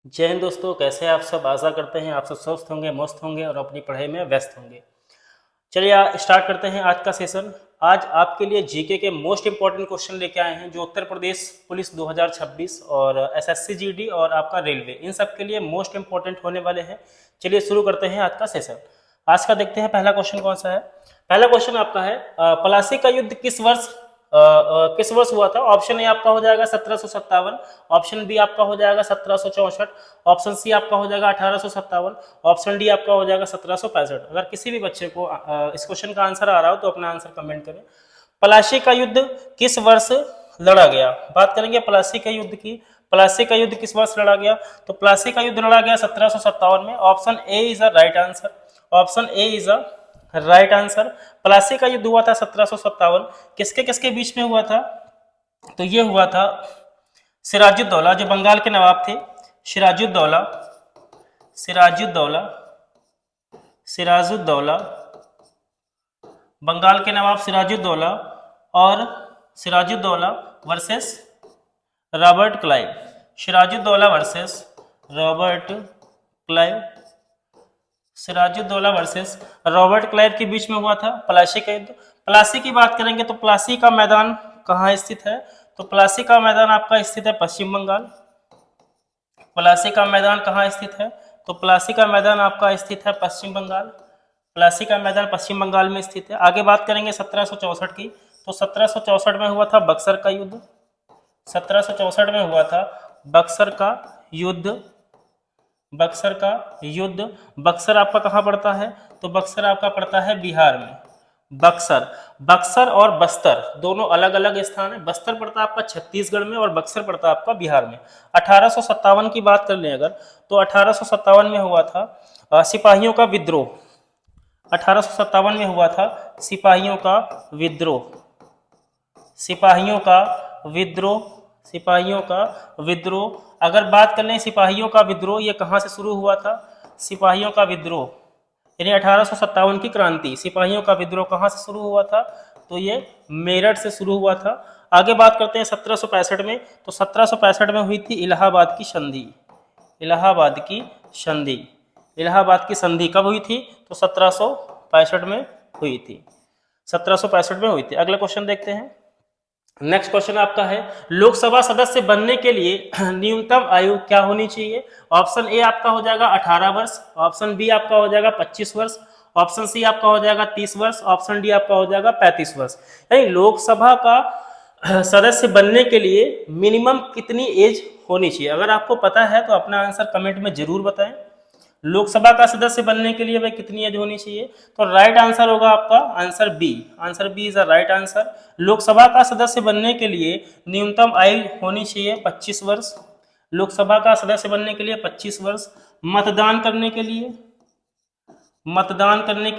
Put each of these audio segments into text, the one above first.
जय हिंद दोस्तों, कैसे हैं आप सब। आशा करते हैं आप सब स्वस्थ होंगे, मस्त होंगे और अपनी पढ़ाई में व्यस्त होंगे। चलिए स्टार्ट करते हैं आज का सेशन। आज आपके लिए जीके के मोस्ट इंपॉर्टेंट क्वेश्चन लेके आए हैं, जो उत्तर प्रदेश पुलिस 2026 और एसएससी जीडी और आपका रेलवे, इन सब के लिए मोस्ट इंपॉर्टेंट होने वाले हैं। चलिए शुरू करते हैं आज का सेशन। आज का देखते हैं पहला क्वेश्चन कौन सा है। पहला क्वेश्चन आपका है, प्लासी का युद्ध किस वर्ष हुआ था। ऑप्शन ए आपका हो जाएगा 1757, ऑप्शन बी आपका हो जाएगा 1764, ऑप्शन सी आपका हो जाएगा 1857, ऑप्शन डी आपका हो जाएगा 1765। अगर किसी भी बच्चे को इस क्वेश्चन का आंसर आ रहा हो तो अपना आंसर कमेंट करें। प्लासी का युद्ध किस वर्ष लड़ा गया। बात करेंगे प्लासी का युद्ध की। प्लासी का युद्ध किस वर्ष लड़ा गया, तो प्लासी का युद्ध लड़ा गया 1757 में। Option A is a right answer. Option A is a right answer. Plassey का युद्ध हुआ था 1757। किसके किसके बीच में हुआ था, तो ये हुआ था सिराजुद्दौला, जो बंगाल के नवाब थे। सिराजुद्दौला सिराजुद्दौला सिराजुद्दौला बंगाल के नवाब सिराजुद्दौला और Sirajuddaulah versus Robert Clive. Sirajuddaulah versus Robert Clive Sirajuddaulah versus Robert Clive के बीच में हुआ था प्लासी का युद्ध। प्लासी की बात करेंगे तो प्लासी का मैदान कहाँ स्थित है, तो प्लासी का मैदान आपका स्थित है पश्चिम बंगाल। प्लासी का मैदान कहाँ स्थित है, तो प्लासी का मैदान आपका स्थित है पश्चिम बंगाल। प्लासी का मैदान पश्चिम बंगाल में स्थित है। आगे बात करेंगे 1764 की, तो 1764 में हुआ था बक्सर का युद्ध। 1764 में हुआ था बक्सर का युद्ध। बक्सर का युद्ध। बक्सर आपका कहाँ पड़ता है, तो बक्सर आपका पड़ता है बिहार में। बक्सर और बस्तर दोनों अलग अलग स्थान है। बस्तर पड़ता है आपका छत्तीसगढ़ में और बक्सर पड़ता है आपका बिहार में। 1857 की बात कर लें अगर, तो 1857 में हुआ था सिपाहियों का विद्रोह। 1857 में हुआ था सिपाहियों का विद्रोह। सिपाहियों का विद्रोह सिपाहियों का विद्रोह। अगर बात कर लें सिपाहियों का विद्रोह, ये कहाँ से शुरू हुआ था, सिपाहियों का विद्रोह यानी 1857 की क्रांति। सिपाहियों का विद्रोह कहाँ से शुरू हुआ था, तो ये मेरठ से शुरू हुआ था। आगे बात करते हैं 1765 में, तो 1765 में हुई थी इलाहाबाद की संधि। इलाहाबाद की संधि इलाहाबाद की संधि कब हुई थी, तो 1765 में हुई थी। 1765 में हुई थी। अगला क्वेश्चन देखते हैं। नेक्स्ट क्वेश्चन आपका है, लोकसभा सदस्य बनने के लिए न्यूनतम आयु क्या होनी चाहिए। ऑप्शन ए आपका हो जाएगा 18 वर्ष, ऑप्शन बी आपका हो जाएगा 25 वर्ष, ऑप्शन सी आपका हो जाएगा 30 वर्ष, ऑप्शन डी आपका हो जाएगा 35 वर्ष। यानी लोकसभा का सदस्य बनने के लिए मिनिमम कितनी एज होनी चाहिए। अगर आपको पता है तो अपना आंसर कमेंट में जरूर बताएं। लोकसभा का सदस्य बनने के लिए भाई कितनी एज होनी चाहिए, तो राइट आंसर होगा आपका answer B. Answer B is a right answer. Lok Sabha का सदस्य बनने के लिए न्यूनतम आयु होनी चाहिए 25 वर्ष। लोकसभा का सदस्य बनने के लिए 25 वर्ष। मतदान करने के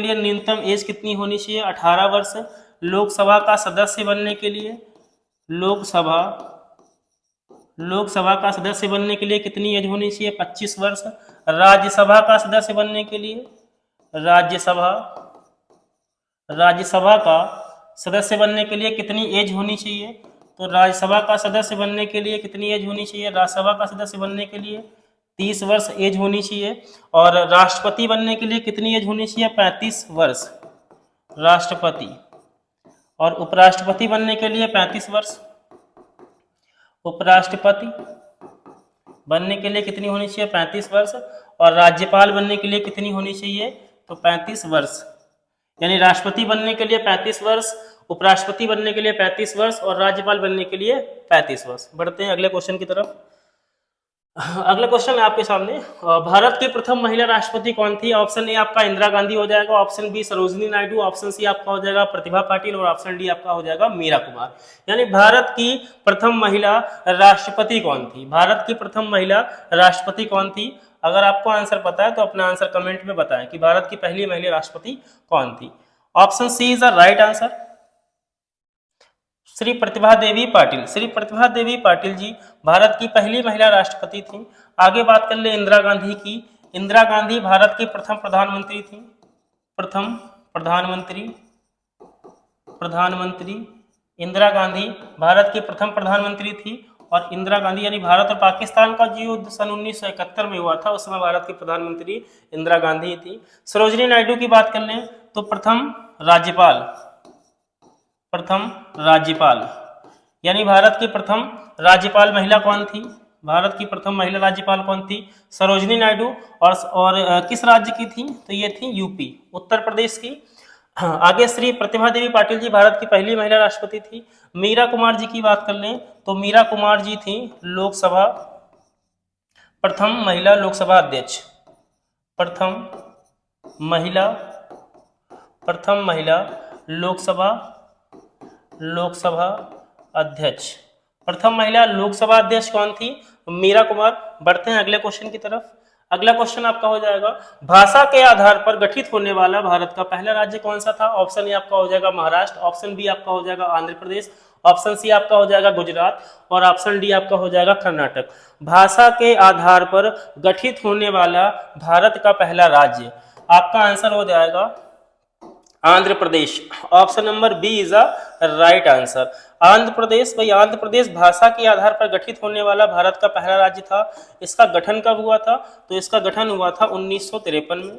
लिए न्यूनतम एज कितनी होनी चाहिए, 18 वर्ष। लोकसभा का सदस्य बनने के लिए लोकसभा का सदस्य बनने के लिए कितनी एज होनी चाहिए, 25 वर्ष। राज्यसभा का सदस्य बनने के लिए राज्यसभा का सदस्य बनने के लिए कितनी एज होनी चाहिए, तो राज्यसभा का सदस्य बनने के लिए कितनी एज होनी चाहिए, राज्यसभा का सदस्य बनने के लिए 30 वर्ष एज होनी चाहिए। और राष्ट्रपति बनने के लिए कितनी एज होनी चाहिए, 35 वर्ष राष्ट्रपति। और उपराष्ट्रपति बनने के लिए 35 वर्ष। उपराष्ट्रपति बनने के लिए कितनी होनी चाहिए, 35 वर्ष। और राज्यपाल बनने के लिए कितनी होनी चाहिए, तो 35 वर्ष। यानी राष्ट्रपति बनने के लिए 35 वर्ष, उपराष्ट्रपति बनने के लिए 35 वर्ष और राज्यपाल बनने के लिए 35 वर्ष। बढ़ते हैं अगले क्वेश्चन की तरफ। अगला क्वेश्चन है आपके सामने, भारत की प्रथम महिला राष्ट्रपति कौन थी। ऑप्शन ए आपका इंदिरा गांधी हो जाएगा, option B Sarojini Naidu, option C आपका हो जाएगा प्रतिभा पाटिल और ऑप्शन डी आपका हो जाएगा मीरा कुमार। यानी भारत की प्रथम महिला राष्ट्रपति कौन थी, भारत की प्रथम महिला राष्ट्रपति कौन थी। अगर आपको आंसर पता है तो अपना आंसर कमेंट में बताएं कि भारत की पहली महिला राष्ट्रपति कौन थी। Option C is the right answer, Shri Pratibha Devi Patil. Shri Pratibha Devi Patil ji Bharat की पहली महिला राष्ट्रपति थी। आगे बात कर ले इंदिरा गांधी की। इंदिरा गांधी भारत की प्रथम प्रधानमंत्री थी। प्रथम प्रधानमंत्री इंदिरा गांधी भारत की प्रथम प्रधानमंत्री थी। और इंदिरा गांधी, यानी भारत और पाकिस्तान का जो युद्ध सन 1971 में हुआ था, उस समय भारत की प्रधानमंत्री इंदिरा गांधी थी। सरोजिनी नायडू की बात कर लें तो प्रथम राज्यपाल यानी भारत की प्रथम राज्यपाल महिला कौन थी? भारत की प्रथम महिला राज्यपाल कौन थी? सरोजिनी नायडू। और किस राज्य की थी? तो ये थी यूपी, उत्तर प्रदेश की। आगे श्री प्रतिभा देवी पाटिल जी भारत की पहली महिला राष्ट्रपति थी। मीरा कुमार जी की बात कर लें तो मीरा कुमार जी थी लोकसभा प्रथम महिला लोकसभा अध्यक्ष, प्रथम महिला लोकसभा अध्यक्ष। प्रथम महिला लोकसभा अध्यक्ष कौन थी? मीरा कुमार। बढ़ते हैं अगले क्वेश्चन की तरफ। अगला क्वेश्चन आपका हो जाएगा, भाषा के आधार पर गठित होने वाला भारत का पहला राज्य कौन सा था? ऑप्शन ए आपका हो जाएगा महाराष्ट्र, ऑप्शन बी आपका हो जाएगा आंध्र प्रदेश, ऑप्शन सी आपका हो जाएगा गुजरात और ऑप्शन डी आपका हो जाएगा कर्नाटक। भाषा के आधार पर गठित होने वाला भारत का पहला राज्य, आपका आंसर हो जाएगा Andhra Pradesh. Option number B is a right answer. Andhra Pradesh, भाई आंध्र प्रदेश भाषा के आधार पर गठित होने वाला भारत का पहला राज्य था। इसका गठन कब हुआ था? तो इसका गठन हुआ था 1953 में।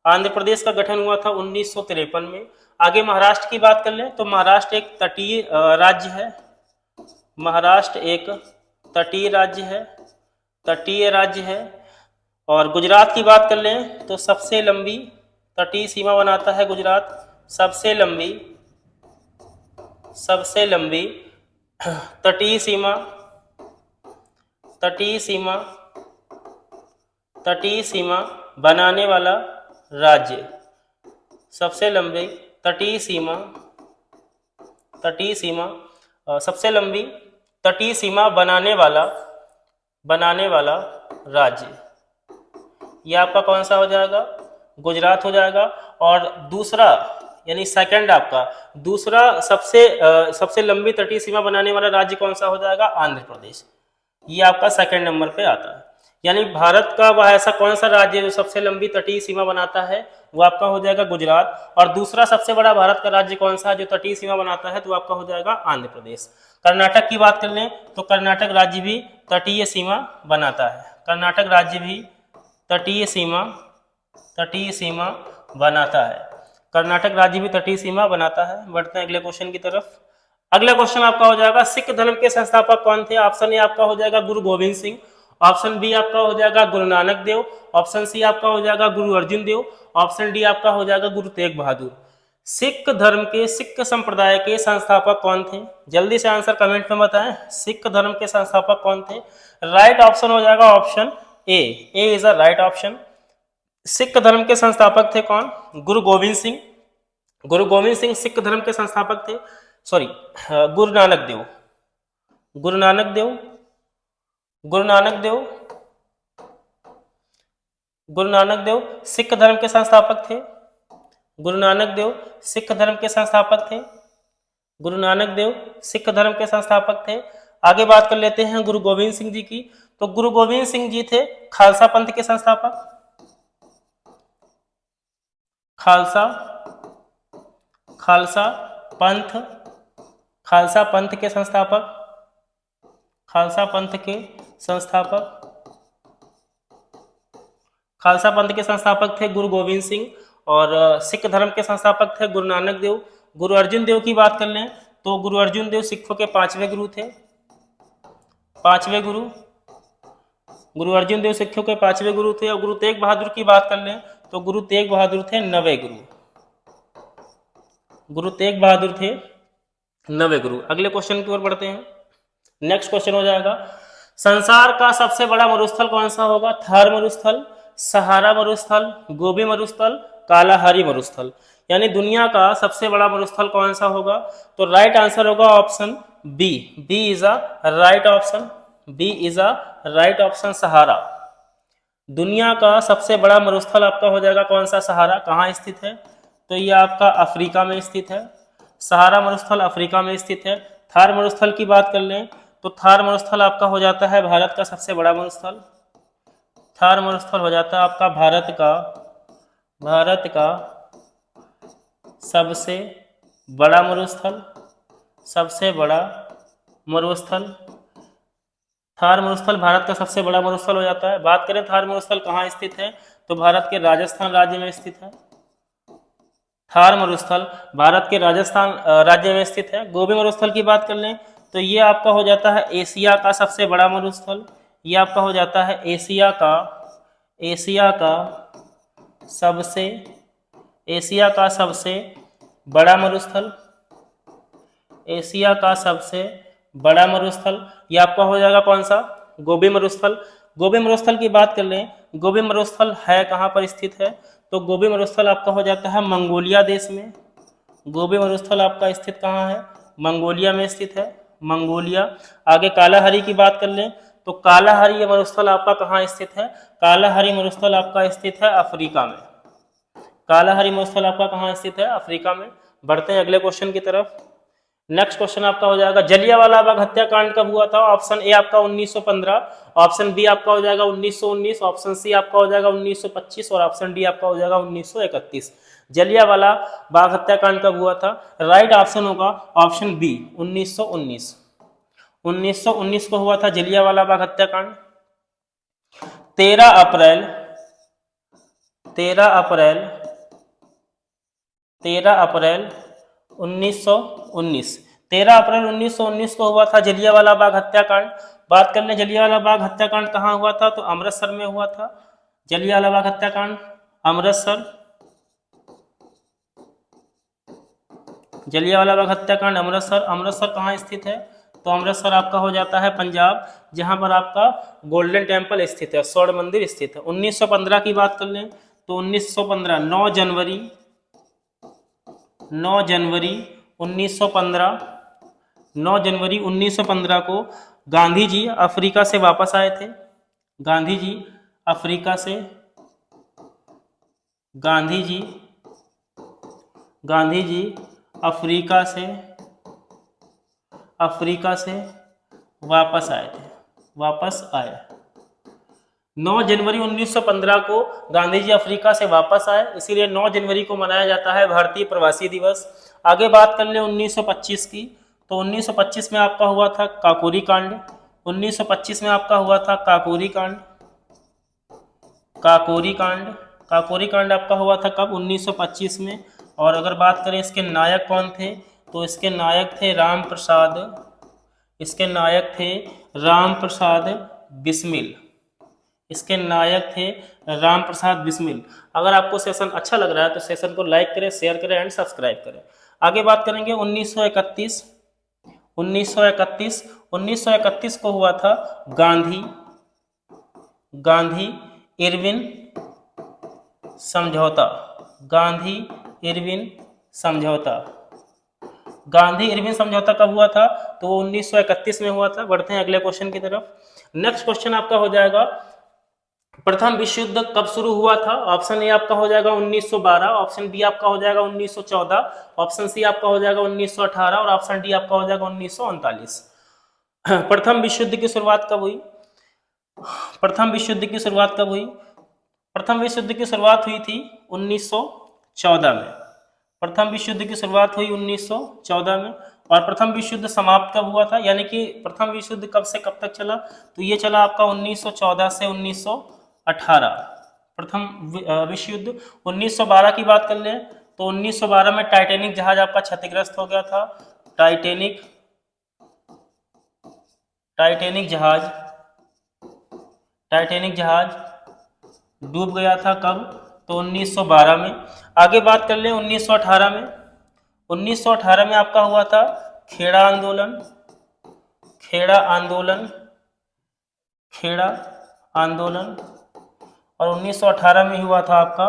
आंध्र प्रदेश का गठन हुआ था 1953 में। आगे महाराष्ट्र की बात कर लें तो महाराष्ट्र एक तटीय राज्य है। महाराष्ट्र एक तटीय राज्य है। और गुजरात की बात कर लें तो सबसे लंबी तटीय सीमा बनाता है गुजरात। सबसे लंबी तटीय सीमा बनाने वाला राज्य, सबसे लंबी तटीय सीमा बनाने वाला राज्य, ये आपका कौन सा हो जाएगा? गुजरात हो जाएगा। और दूसरा यानी सेकंड आपका दूसरा सबसे लंबी तटीय सीमा बनाने वाला राज्य कौन सा हो जाएगा? आंध्र प्रदेश। ये आपका सेकंड नंबर पे आता है। यानी भारत का वह ऐसा कौन सा राज्य जो सबसे लंबी तटीय सीमा बनाता है? वो आपका हो जाएगा गुजरात। और दूसरा सबसे बड़ा भारत का राज्य कौन सा है जो तटीय सीमा बनाता है? तो आपका हो जाएगा आंध्र प्रदेश। कर्नाटक की बात कर लें तो कर्नाटक राज्य भी तटीय सीमा बनाता है। कर्नाटक राज्य भी तटीय सीमा बनाता है। कर्नाटक राज्य भी तटीय सीमा बनाता है। बढ़ते हैं अगले क्वेश्चन की तरफ। अगला क्वेश्चन आपका हो जाएगा, सिख धर्म के संस्थापक कौन थे? ऑप्शन ए आपका हो जाएगा गुरु गोविंद सिंह, ऑप्शन बी आपका हो जाएगा गुरु नानक देव, ऑप्शन सी आपका हो जाएगा गुरु अर्जुन देव, ऑप्शन डी आपका हो जाएगा गुरु तेग बहादुर। सिख धर्म के, सिख संप्रदाय के संस्थापक कौन थे? जल्दी से आंसर कमेंट में बताएं। सिख धर्म के संस्थापक कौन थे? राइट ऑप्शन हो जाएगा option A is a right option. Sikh धर्म के संस्थापक थे कौन? गुरु गोविंद सिंह। गुरु गोविंद सिंह सिख धर्म के संस्थापक थे। सॉरी, गुरु नानक देव सिख धर्म के संस्थापक थे। गुरु नानक देव सिख धर्म के संस्थापक थे। आगे बात कर लेते हैं गुरु गोविंद सिंह जी की। तो गुरु गोविंद सिंह जी थे खालसा पंथ के संस्थापक। खालसा पंथ के संस्थापक थे गुरु गोविंद सिंह। और सिख धर्म के संस्थापक थे गुरु नानक देव। गुरु अर्जुन देव की बात कर लें तो गुरु अर्जुन देव सिखों के पांचवें गुरु थे। गुरु अर्जुन देव सिखों के पांचवें गुरु थे। और गुरु तेग बहादुर की बात कर लें तो गुरु तेग बहादुर थे नवे गुरु। अगले क्वेश्चन की ओर बढ़ते हैं। नेक्स्ट क्वेश्चन हो जाएगा, संसार का सबसे बड़ा मरुस्थल कौन सा होगा? थार मरुस्थल, सहारा मरुस्थल, गोबी मरुस्थल, कालाहारी मरुस्थल। यानी दुनिया का सबसे बड़ा मरुस्थल कौन सा होगा? तो राइट आंसर होगा option B is a right option Sahara. दुनिया का सबसे बड़ा मरुस्थल आपका हो जाएगा कौन सा? सहारा। कहाँ स्थित है? तो ये आपका अफ्रीका में स्थित है। सहारा मरुस्थल अफ्रीका में स्थित है। थार मरुस्थल की बात कर लें तो थार मरुस्थल आपका हो जाता है भारत का सबसे बड़ा मरुस्थल। थार मरुस्थल हो जाता है आपका भारत का सबसे बड़ा मरुस्थल। थार मरुस्थल भारत का सबसे बड़ा मरुस्थल हो जाता है। बात करें थार मरुस्थल कहाँ स्थित है, तो भारत के राजस्थान राज्य में स्थित है। थार मरुस्थल भारत के राजस्थान राज्य में स्थित है। गोबी मरुस्थल की बात कर लें तो ये आपका हो जाता है एशिया का सबसे बड़ा मरुस्थल। ये आपका हो जाता है एशिया का सबसे बड़ा मरुस्थल। एशिया का सबसे बड़ा मरुस्थल ये आपका हो जाएगा कौन सा, गोबी मरुस्थल। गोबी मरुस्थल की बात कर लें, गोबी मरुस्थल है कहाँ पर स्थित है, तो गोबी मरुस्थल आपका हो जाता है मंगोलिया देश में। गोबी मरुस्थल आपका स्थित कहाँ है, मंगोलिया में स्थित है, मंगोलिया। आगे कालाहारी की बात कर लें तो कालाहारी मरुस्थल आपका कहाँ स्थित है, कालाहारी मरुस्थल आपका स्थित है अफ्रीका में। कालाहारी मरुस्थल आपका कहाँ स्थित है, अफ्रीका में। बढ़ते हैं अगले क्वेश्चन की तरफ। नेक्स्ट क्वेश्चन आपका हो जाएगा जलियांवाला बाग हत्याकांड कब हुआ था। ऑप्शन ए आपका 1915, ऑप्शन बी आपका हो जाएगा 1919, ऑप्शन सी आपका हो जाएगा 1925 और ऑप्शन डी आपका हो जाएगा 1931। जलियांवाला बाग हत्याकांड कब हुआ था, राइट ऑप्शन होगा ऑप्शन बी 1919। 1919 को हुआ था जलियांवाला बाग हत्याकांड। 13 अप्रैल 1919 13 अप्रैल 1919 को हुआ था जलियांवाला बाग हत्याकांड। बात कर लें जलियांवाला बाग हत्याकांड कहाँ हुआ था, तो अमृतसर में हुआ था। जलियांवाला बाग हत्याकांड अमृतसर, जलियांवाला बाग हत्याकांड अमृतसर। अमृतसर कहाँ स्थित है, तो अमृतसर आपका हो जाता है पंजाब, जहां पर आपका गोल्डन टेम्पल स्थित है, स्वर्ण मंदिर स्थित है। 1915 की बात कर लें तो 1915 9 जनवरी 1915 को गांधी जी अफ्रीका से वापस आए थे। गांधी जी अफ्रीका से वापस आए। 9 जनवरी 1915 को गांधी जी अफ्रीका से वापस आए, इसीलिए 9 जनवरी को मनाया जाता है भारतीय प्रवासी दिवस। आगे बात कर ले 1925 की, तो 1925 में आपका हुआ था काकोरी कांड। 1925 में आपका हुआ था काकोरी कांड आपका हुआ था कब, 1925 में। और अगर बात करें इसके नायक कौन थे, तो इसके नायक थे राम प्रसाद बिस्मिल। अगर आपको सेशन अच्छा लग रहा है तो सेशन को लाइक करें, शेयर करें एंड सब्सक्राइब करें। आगे बात करेंगे 1931 को हुआ था गांधी इरविन समझौता। गांधी इरविन समझौता कब हुआ था, तो वो 1931 में हुआ था। बढ़ते हैं अगले क्वेश्चन की तरफ। नेक्स्ट क्वेश्चन आपका हो जाएगा प्रथम विश्व युद्ध कब शुरू हुआ था। ऑप्शन ए आपका हो जाएगा 1912, ऑप्शन बी आपका हो जाएगा 1914, ऑप्शन सी आपका हो जाएगा 1918 और ऑप्शन डी आपका हो जाएगा 1939। प्रथम विश्व युद्ध की शुरुआत कब हुई, प्रथम विश्व युद्ध की शुरुआत हुई थी 1914 में। प्रथम विश्व युद्ध की शुरुआत हुई 1914 में। और प्रथम विश्व युद्ध समाप्त कब हुआ था, यानी कि प्रथम विश्व युद्ध कब से कब तक चला, तो ये चला आपका 1914 से 1918 प्रथम विश्व युद्ध। 1912 की बात कर लें तो 1912 में टाइटैनिक जहाज आपका क्षतिग्रस्त हो गया था। टाइटैनिक जहाज डूब गया था कब, तो 1912 में। आगे बात कर लें 1918 में। 1918 में आपका हुआ था खेड़ा आंदोलन। और 1918 में हुआ था आपका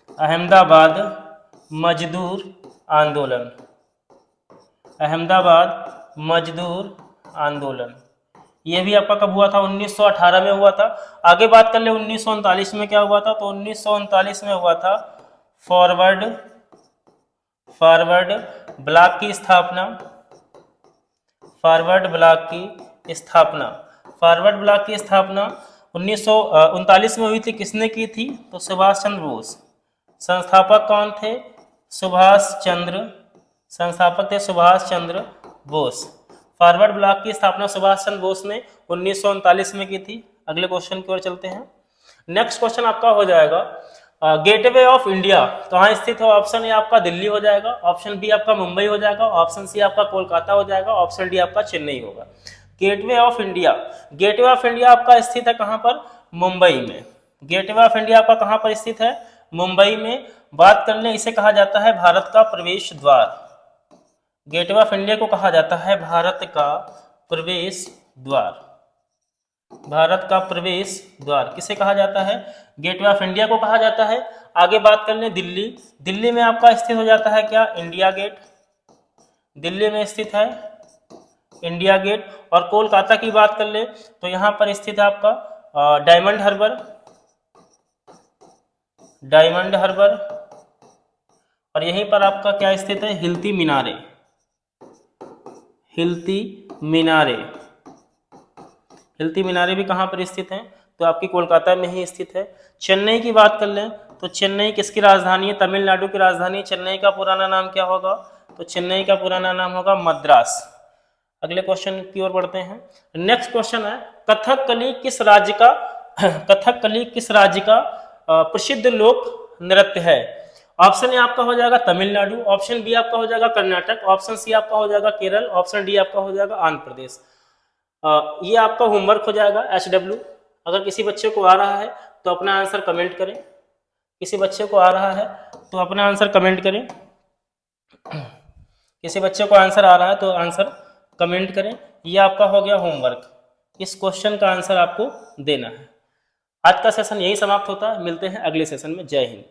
अहमदाबाद मजदूर आंदोलन। ये भी आपका कब हुआ था, 1918 में हुआ था। आगे बात कर ले 1939 में क्या हुआ था, तो 1939 में हुआ था फॉरवर्ड ब्लॉक की स्थापना। फॉरवर्ड ब्लॉक की स्थापना 1939 में हुई थी। किसने की थी, तो सुभाष चंद्र बोस। संस्थापक कौन थे, संस्थापक थे सुभाष चंद्र बोस। फॉरवर्ड ब्लॉक की स्थापना सुभाष चंद्र बोस ने 1939 में की थी। अगले क्वेश्चन की ओर चलते हैं। नेक्स्ट क्वेश्चन आपका हो जाएगा गेटवे ऑफ इंडिया कहाँ स्थित है? ऑप्शन ए आपका दिल्ली हो जाएगा, ऑप्शन बी आपका मुंबई हो जाएगा, ऑप्शन सी आपका कोलकाता हो जाएगा, ऑप्शन डी आपका चेन्नई होगा। Gateway of India, gateway of India आपका स्थित है कहाँ पर? मुंबई में। गेटवे ऑफ इंडिया आपका कहाँ पर स्थित है? मुंबई में। बात कर लें, इसे कहा जाता है भारत का प्रवेश द्वार। गेटवे ऑफ इंडिया को कहा जाता है भारत का प्रवेश द्वार। भारत का प्रवेश द्वार किसे कहा जाता है? गेटवे ऑफ इंडिया को कहा जाता है। आगे बात कर लें दिल्ली, दिल्ली में आपका स्थित हो जाता है क्या? इंडिया गेट, दिल्ली में स्थित है इंडिया गेट। और कोलकाता की बात कर ले तो यहाँ पर स्थित है आपका डायमंड हार्बर, डायमंड हार्बर। और यहीं पर आपका क्या स्थित है? हिल्ती मीनारे, हिल्ती मीनारे। हिल्ती मीनारे भी कहाँ पर स्थित हैं? तो आपकी कोलकाता में ही स्थित है। चेन्नई की बात कर लें तो चेन्नई किसकी राजधानी है? तमिलनाडु की राजधानी। चेन्नई का पुराना नाम क्या होगा? तो चेन्नई का पुराना नाम होगा मद्रास। अगले क्वेश्चन की ओर बढ़ते हैं। नेक्स्ट क्वेश्चन है कथकली किस राज्य का कथकली किस राज्य का प्रसिद्ध लोक नृत्य है? ऑप्शन ए आपका हो जाएगा तमिलनाडु, ऑप्शन बी आपका हो जाएगा कर्नाटक, ऑप्शन सी आपका हो जाएगा केरल, ऑप्शन डी आपका हो जाएगा आंध्र प्रदेश। ये आपका होमवर्क हो जाएगा HW। अगर किसी बच्चे को आ रहा है तो अपना आंसर कमेंट करें, किसी बच्चे को आ रहा है तो अपना आंसर कमेंट करें, किसी बच्चे को आंसर आ रहा है तो आंसर कमेंट करें। ये आपका हो गया होमवर्क, इस क्वेश्चन का आंसर आपको देना है। आज का सेशन यही समाप्त होता है, मिलते हैं अगले सेशन में। जय हिंद।